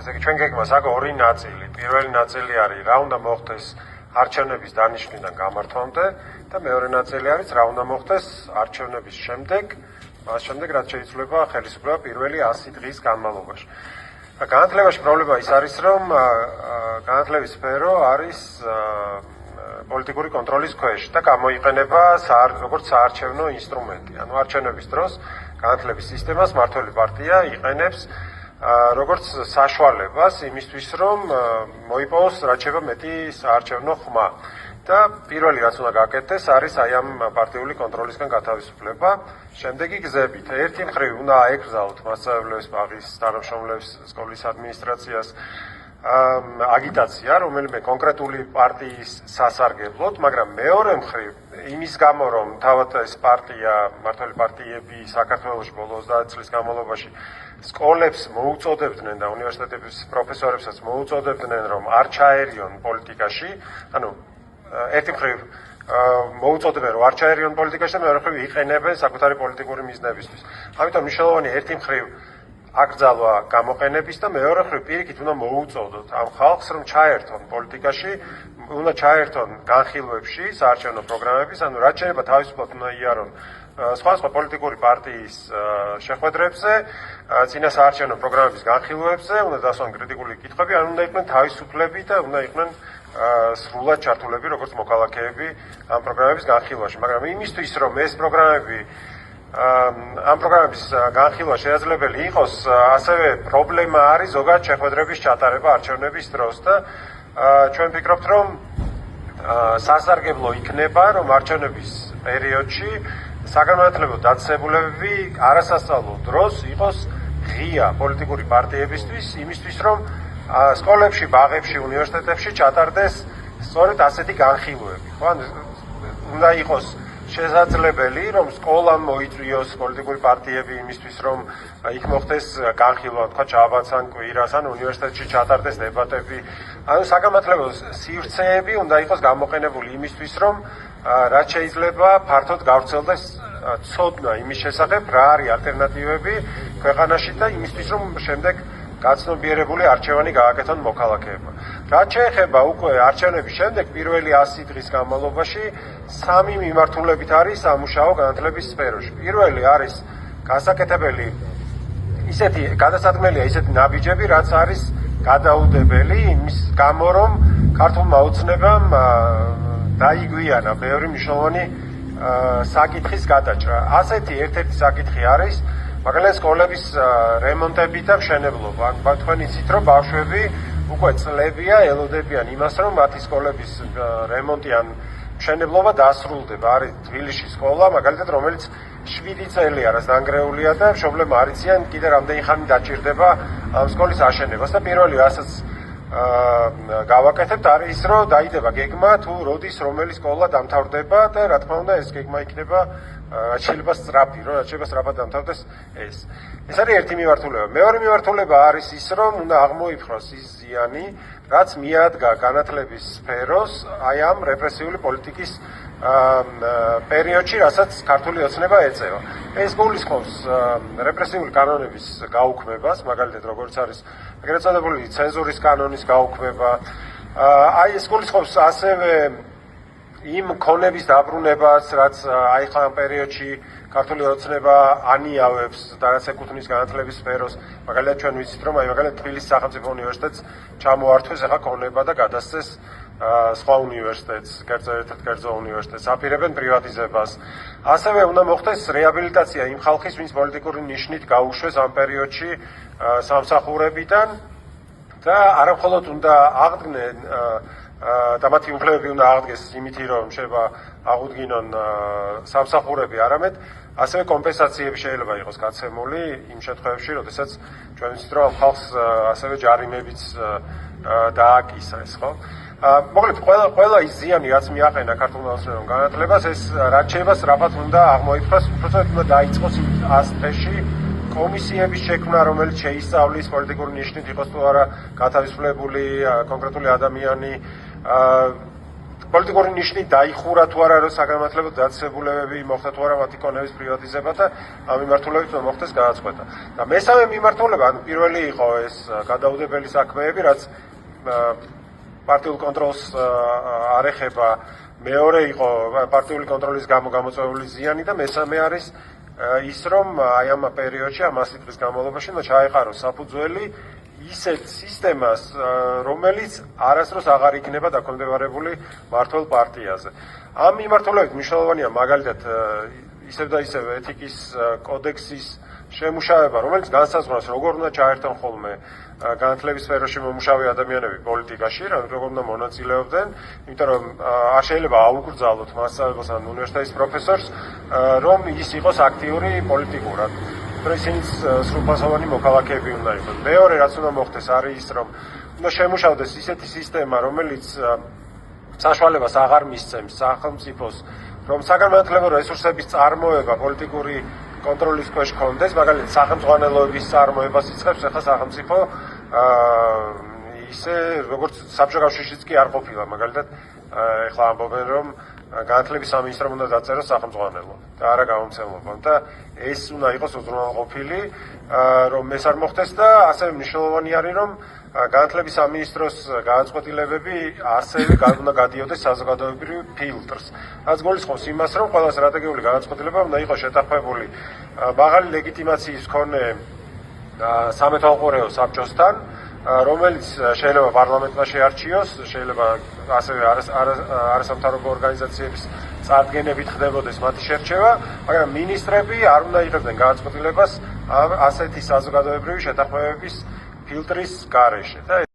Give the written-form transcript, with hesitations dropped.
ესე იგი ჩვენ გეგმას აქვს ორი ნაწილი. პირველი ნაწილი არის რა უნდა მოხდეს არჩევნების დანიშვნიდან გამართვამდე და მეორე ნაწილი არის რა უნდა მოხდეს არჩევნების შემდეგ, მას შემდეგ რაც შეიძლება ხელისუფლება პირველი 100 დღის განმავლობაში. განათლებაში პრობლემა ის არის, რომ განათლების სფერო არის პოლიტიკური კონტროლის ქვეშ და გამოიყენება როგორც საარჩევნო ინსტრუმენტი. ანუ არჩევნების დროს განათლების სისტემას მმართველი პარტია იყენებს როგორც საშუალებას იმისთვის, რომ მოიპოვოს რაც შეიძლება მეტი საარჩევნო ხმა. და პირველი რაც უნდა გაკეთდეს არის აი ამ პარტიული კონტროლისგან გათავისუფლება. შემდეგი გზებით ერთი მხრივ უნდა აეკრძალოთ მასწავლებლებს, ბაღის თანამშრომლებს, სკოლის ადმინისტრაციას აგიტაცია რომელიმე კონკრეტული პარტიის სასარგებლოდ, მაგრამ მეორე მხრივ იმის გამო რომ თავად ეს პარტია, მმართველი პარტიები საქართველოში ბოლო 30 წლის განმავლობაში სკოლებს მოუწოდებდნენ და უნივერსიტეტების პროფესორებსაც მოუწოდებდნენ რომ არ ჩაერიონ პოლიტიკაში, ანუ ერთი მხრივ მოუწოდებენ რომ არ ჩაერიონ პოლიტიკაში და მეორე მხრივ იყენებენ საკუთარი პოლიტიკური მიზნებისთვის. ამიტომ მნიშვნელოვანია ერთი მხრივ აკრძალვა გამოყენების და მეორე მხრივ პირიქით უნდა მოუწოდოთ ამ ხალხს რომ ჩაერთონ პოლიტიკაში, უნდა ჩაერთონ განხილვებში, საარჩევნო პროგრამების, ანუ რაც შეიძლება თავისუფლად უნდა იარონ სხვადასხვა პოლიტიკური პარტიის შეხვედრებზე, წინა საარჩევნო პროგრამების განხილვებზე, უნდა დასვან კრიტიკული კითხვები, ანუ უნდა იყვნენ თავისუფლები და უნდა იყვნენ სრულად ჩართულები როგორც მოქალაქეები ამ პროგრამების განხილვაში. მაგრამ იმისთვის რომ ეს პროგრამები ამ პროგრამების განხილვა შესაძლებელი იყოს, ასევე პრობლემა არის ზოგადად შეხვედრების ჩატარება არჩევნების დროს და ჩვენ ვფიქრობთ, რომ სასარგებლო იქნება, რომ არჩევნების პერიოდში საგანმანათლებლო დაწესებულებები არასასწავლო დროს იყოს ღია პოლიტიკური პარტიებისთვის, იმისთვის, რომ სკოლებში, ბაღებში, უნივერსიტეტებში ჩატარდეს სწორედ ასეთი განხილვები. ხო, უნდა იყოს შესაძლებელი, რომ სკოლამ მოიწვიოს პოლიტიკური პარტიები იმისთვის, რომ იქ მოხდეს განხილვა, თქვა ჩააბაცან კვირას, ან უნივერსიტეტში ჩატარდეს დებატები. ანუ საგანმანათლებლო სივრცეები უნდა იყოს გამოყენებული იმისთვის, რომ რაც შეიძლება ფართოდ გავრცელდეს ცოდნა იმის შესახებ, რა არის ალტერნატივები ქვეყანაში და იმისთვის, რომ შემდეგ გაცნობიერებული არჩევანი გააკეთონ მოქალაქეებმა. რაც შეეხება უკვე არჩევნების შემდეგ პირველი 100 დღის განმავლობაში სამი მიმართულებით არის სამუშაო განათლების სფეროში. პირველი არის გასაკეთებელი ისეთი გადასადგმელია ისეთი ნაბიჯები, რაც არის გადაუდებელი იმის გამო, რომ ქართულმა ოცნებამ დაიგვიანა ბევრი მნიშვნელოვანი საკითხის გადაჭრა. ასეთი ერთ-ერთი საკითხი არის მაგალითად სკოლების რემონტები და მშენებლობა. თქვენ იცით, რომ ბავშვები უკვე წლებია ელოდებიან იმას, რომ მათი სკოლების რემონტი ან მშენებლობა დასრულდება. არის თბილისში სკოლა, მაგალითად, რომელიც 7 წელია რაც დანგრეულია და მშობლებმა არ იციან კიდე რამდენი ხანი დაჭირდება ამ სკოლის აშენებას და პირველი რასაც გავაკეთებთ არის ის, რომ დაიდება გეგმა თუ როდის რომელი სკოლა დამთავრდება და რა თქმა უნდა ეს გეგმა იქნება შეიძლება სწრაფი, რომ შეიძლება სწრაფად დამთავრდეს ეს. ეს არის ერთი მიმართულება. მეორე მიმართულება არის ის, რომ უნდა აღმოიფხვროს ის ზიანი, რაც მიადგა განათლების სფეროს აი ამ რეპრესიული პოლიტიკის პერიოდში, რასაც ქართული ოცნება ეწევა. ეს გულისხმობს რეპრესიული კანონების გაუქმებას, მაგალითად როგორც არის ეგრეთ წოდებული ცენზურის კანონის გაუქმება. აი ეს გულისხმობს ასევე იმ ქონების დაბრუნებას, რაც აი ხა ამ პერიოდში ქართული ოცნება ანიავებს და რაც ეკუთვნის განათლების სფეროს. მაგალითად ჩვენ ვიცით, რომ აი მაგალითად თბილისის სახელმწიფო უნივერსიტეტს ჩამოართვეს ახლა ქონება და გადასცეს სხვა უნივერსიტეტს, ერთ-ერთ კერძო უნივერსიტეტს, აპირებენ პრივატიზებას. ასევე უნდა მოხდეს რეაბილიტაცია იმ ხალხის, ვინც პოლიტიკური ნიშნით გაუშვეს ამ პერიოდში სამსახურებიდან და არამხოლოდ უნდა აღდგნენ და მათი უფლებები უნდა აღდგეს იმითი, რომ შეიძლება აღუდგინონ სამსახურები, არამედ ასევე კომპენსაციები შეიძლება იყოს გაცემული იმ შემთხვევებში, როდესაც ჩვენ ვიცით, რომ ხალხს ასევე ჯარიმებიც დააკისა ეს, ხო? მოკლედ ყველა ის ზიანი, რაც მიაყენა ქართულმა ოცნებამ განათლებას, ეს რაც შეიძლება სწრაფად უნდა აღმოიფხვრას, უბრალოდ უნდა დაიწყოს 100 დღეში კომისიების შექმნა, რომელიც შეისწავლის პოლიტიკური ნიშნით იყოს თუ არა გათავისუფლებული კონკრეტული ადამიანი. პოლიტიკური ნიშნი დაიხურა თუ არა რომ საგანმანათლებლო დაწესებულებები მოხდა თუ არა მათი კონების პრივატიზება და ამ მიმართულებით მოხდეს გადაწყვეტა. და მესამე მიმართულება, ანუ პირველი იყო ეს გადაუდებელი საქმეები, რაც პარტიულ კონტროლს არ ეხება, მეორე იყო პარტიული კონტროლის გამო გამოწვეული ზიანი და მესამე არის ის რომ აი ამ პერიოდში ამ 100 წლის განმავლობაში ჩაეყაროს საფუძველი ისეთ სისტემას, რომელიც არასდროს აღარ იქნება დაქვემდებარებული მმართველ პარტიაზე. ამ მიმართულებით მნიშვნელოვანია მაგალითად ისევ და ისევ ეთიკის კოდექსის შემუშავება, რომელიც განსაზღვრავს როგორ უნდა ჩაერთონ ხოლმე განათლების სფეროში მომუშავე ადამიანები პოლიტიკაში, როგორ უნდა მონაწილეობდნენ, იმიტომ რომ არ შეიძლება აუკრძალოთ მასწავლებელს ან უნივერსიტეტის პროფესორს, რომ ის იყოს აქტიური პოლიტიკურად. ისინი სრულფასოვანი მოქალაქეები უნდა იყოს. მეორე რაც უნდა მოხდეს არის ის, რომ უნდა შემუშავდეს ისეთი სისტემა, რომელიც საშუალებას აღარ მისცემს სახელმწიფოს, რომ საგანმანათლებლო რესურსების წარმოება პოლიტიკური კონტროლის ქვეშ კონდეს, მაგალითად სახელმწიფოების წარმოებას იწყებს ახლა სახელმწიფო ისე როგორც საბჭოთა კავშირშიც კი არ ყოფილა, მაგალითად ახლა ამბობენ რომ განათლების სამინისტრომ უნდა დაწეროს სახელმწიფო და არა გამომცემლობა და ეს უნდა იყოს უზრუნველყოფილი რომ ეს არ მოხდეს და ასევე მნიშვნელოვანი არის რომ განათლების სამინისტროს გადაწყვეტილებები ასევე უნდა გადიოდეს საზოგადოებრივ ფილტრს. რაც გულისხმობს იმას, რომ ყველა სტრატეგიული გადაწყვეტილება უნდა იყოს შეთანხმებული მაღალი ლეგიტიმაციის მქონე სამეთვალყურეო საბჭოსთან, რომელიც შეიძლება პარლამენტმა შეარჩიოს, შეიძლება ასევე არასამთავრობო ორგანიზაციების წარდგენებით ხდებოდეს მათი შერჩევა, მაგრამ მინისტრები არ უნდა იღებდნენ გადაწყვეტილებას ასეთი საზოგადოებრივი შეთანხმებების ფილტრის გარეშე.